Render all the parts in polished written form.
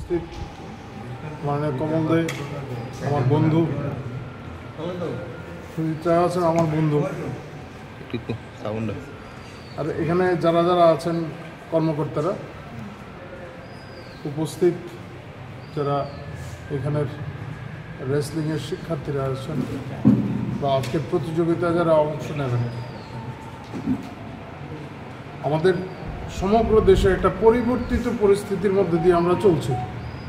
উপস্থিত মাননীয় কমল দে আমার বন্ধু, সুজিত রায় আছেন আমার বন্ধু, আর এখানে যারা যারা আছেন কর্মকর্তারা উপস্থিত, যারা এখানের রেসলিংয়ের শিক্ষার্থীরা আছেন বা আজকের প্রতিযোগিতায় যারা অংশ নেবেন, আমাদের সমগ্র দেশে একটা পরিবর্তিত পরিস্থিতির মধ্যে দিয়ে আমরা চলছি।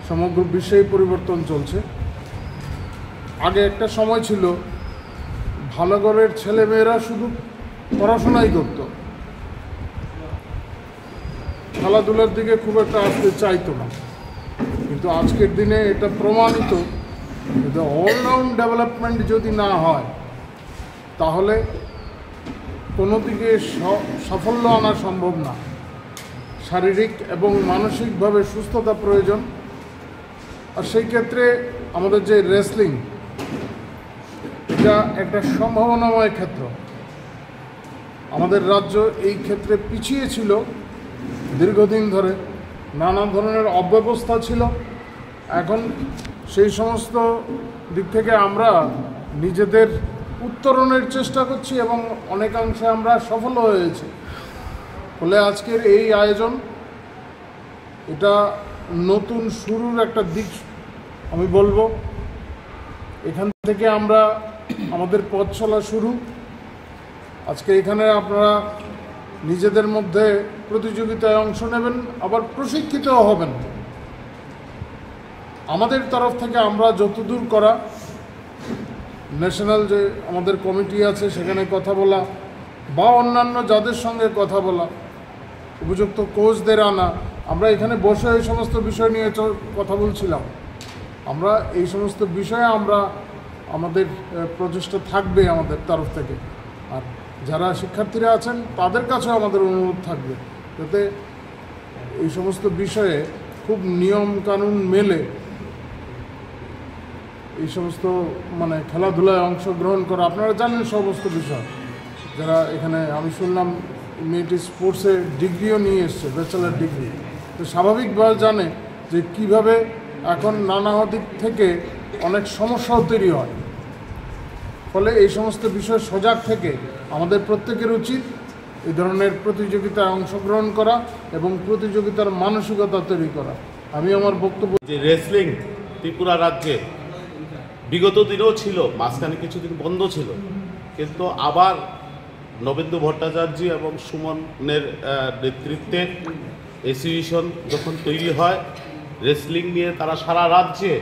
সমগ্র বিশ্বেই পরিবর্তন চলছে। আগে একটা সময় ছিল ভালো ঘরের ছেলেমেয়েরা শুধু পড়াশোনাই করত, খেলাধুলার দিকে খুব একটা আসতে চাইতো না। কিন্তু আজকের দিনে এটা প্রমাণিত যে অলরাউন্ড ডেভেলপমেন্ট যদি না হয় তাহলে কোনো দিকে সাফল্য আনা সম্ভব না। শারীরিক এবং মানসিকভাবে সুস্থতা প্রয়োজন। আর সেই ক্ষেত্রে আমাদের যে রেসলিং, এটা একটা সম্ভাবনাময় ক্ষেত্র। আমাদের রাজ্য এই ক্ষেত্রে পিছিয়ে ছিল দীর্ঘদিন ধরে, নানা ধরনের অব্যবস্থা ছিল। এখন সেই সমস্ত দিক থেকে আমরা নিজেদের উত্তরণের চেষ্টা করছি এবং অনেকাংশে আমরা সফল হয়েছি। ফলে আজকের এই আয়োজন, এটা নতুন শুরুর একটা দিক আমি বলবো। এখান থেকে আমরা আমাদের পথ চলা শুরু। আজকে এখানে আপনারা নিজেদের মধ্যে প্রতিযোগিতায় অংশ নেবেন, আবার প্রশিক্ষিতও হবেন। আমাদের তরফ থেকে আমরা যতদূর করা, ন্যাশনাল যে আমাদের কমিটি আছে সেখানে কথা বলা বা অন্যান্য যাদের সঙ্গে কথা বলা, উপযুক্ত কোচদের আনা। আমরা এখানে বসে এই সমস্ত বিষয় নিয়ে কথা বলছিলাম। আমরা এই সমস্ত বিষয়ে আমাদের প্রচেষ্টা থাকবে আমাদের তরফ থেকে। আর যারা শিক্ষার্থীরা আছেন তাদের কাছেও আমাদের অনুরোধ থাকবে যাতে এই সমস্ত বিষয়ে খুব নিয়ম কানুন মেলে এই সমস্ত খেলাধুলায় অংশগ্রহণ করা। আপনারা জানেন সমস্ত বিষয়। যারা এখানে, আমি শুনলাম মেয়েটি স্পোর্টসে ডিগ্রিও নিয়ে এসছে, ব্যাচেলার ডিগ্রি, তো স্বাভাবিকভাবে জানে যে কিভাবে এখন নানা দিক থেকে অনেক সমস্যাও তৈরি হয়। ফলে এই সমস্ত বিষয় সজাগ থেকে আমাদের প্রত্যেকের উচিত এই ধরনের প্রতিযোগিতায় অংশগ্রহণ করা এবং প্রতিযোগিতার মানসিকতা তৈরি করা। আমি আমার বক্তব্য, যে রেসলিং ত্রিপুরা রাজ্যে বিগত দিনেও ছিল, মাঝখানে কিছুদিন বন্ধ ছিল, কিন্তু আবার নবেন্দু ভট্টাচার্য এবং সুমনের নেতৃত্বে অ্যাসোসিয়েশন যখন তৈরি হয়, রেসলিং নিয়ে তারা সারা রাজ্যে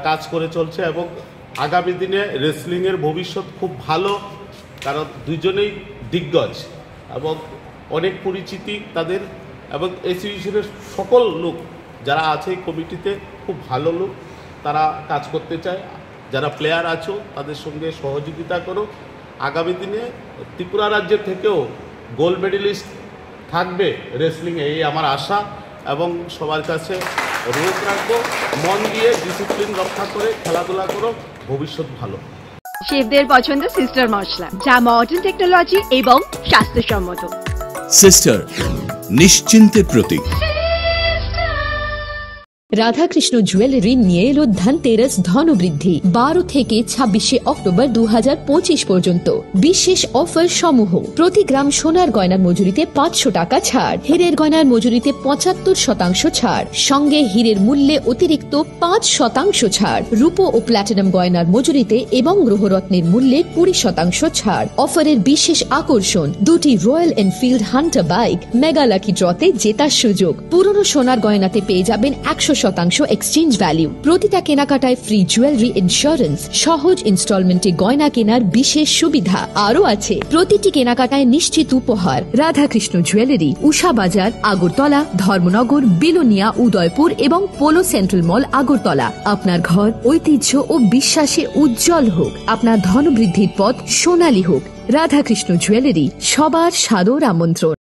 কাজ করে চলছে এবং আগামী দিনে রেসলিংয়ের ভবিষ্যৎ খুব ভালো। কারণ দুজনেই দিগ্গজ এবং অনেক পরিচিতি তাদের, এবং অ্যাসোসিয়েশনের সকল লোক যারা আছে এই কমিটিতে খুব ভালো লোক, তারা কাজ করতে চায়। যারা প্লেয়ার আছো তাদের সঙ্গে সহযোগিতা করো। আগামী দিনে ত্রিপুরা রাজ্যের থেকেও গোল্ড মেডেলিস্ট থাকবে রেসলিংয়ে, এই আমার আশা। এবং সবার কাছে অনুরোধ রাখবো, মন দিয়ে ডিসিপ্লিন রক্ষা করে খেলাধুলা করো, ভবিষ্যৎ ভালো। শেফদের পছন্দ সিস্টার মশলা, যা মডার্ন টেকনোলজি এবং স্বাস্থ্যসম্মত। সিস্টার, নিশ্চিন্তের প্রতীক। রাধাকৃষ্ণ জুয়েলারি নিয়ে এলো ধনতেরাস ধনবৃদ্ধি 12 থেকে 26 অক্টোবর 2025 পর্যন্ত। বিশেষ অফার সমূহ: প্রতি গ্রাম সোনার গয়নার মজুরিতে 500 টাকা ছাড়, হীরের গয়নার মজুরিতে 75% ছাড়, সঙ্গে হীরের মূল্যে অতিরিক্ত 5% ছাড়, রূপো ও প্ল্যাটিনাম গয়নার মজুরিতে এবং গ্রহরত্নের মূল্যে 20% ছাড়। অফারের বিশেষ আকর্ষণ: দুটি Royal Enfield Hunter bike mega lucky ড্রতে জেতার সুযোগ। পুরনো সোনার গয়নাতে পেয়ে যাবেন 100% এক্সচেঞ্জ ভ্যালু। প্রতিটা কেনাকাটায় ফ্রি জুয়েলারি ইন্স্যুরেন্স, সহজ ইনস্টলমেন্টে গয়না কেনার বিশেষ সুবিধা আরও আছে। প্রতিটি কেনাকাটায় নিশ্চিত উপহার। রাধাকৃষ্ণ জুয়েলারি, উষা বাজার, আগরতলা, ধর্মনগর, বিলোনিয়া, উদয়পুর এবং পোলো সেন্ট্রাল মল, আগরতলা। আপনার ঘর ঐতিহ্য ও বিশ্বাসে উজ্জ্বল হোক, আপনার ধনবৃদ্ধির পথ সোনালী হোক। রাধাকৃষ্ণ জুয়েলারি, সবার সাদর আমন্ত্রণ।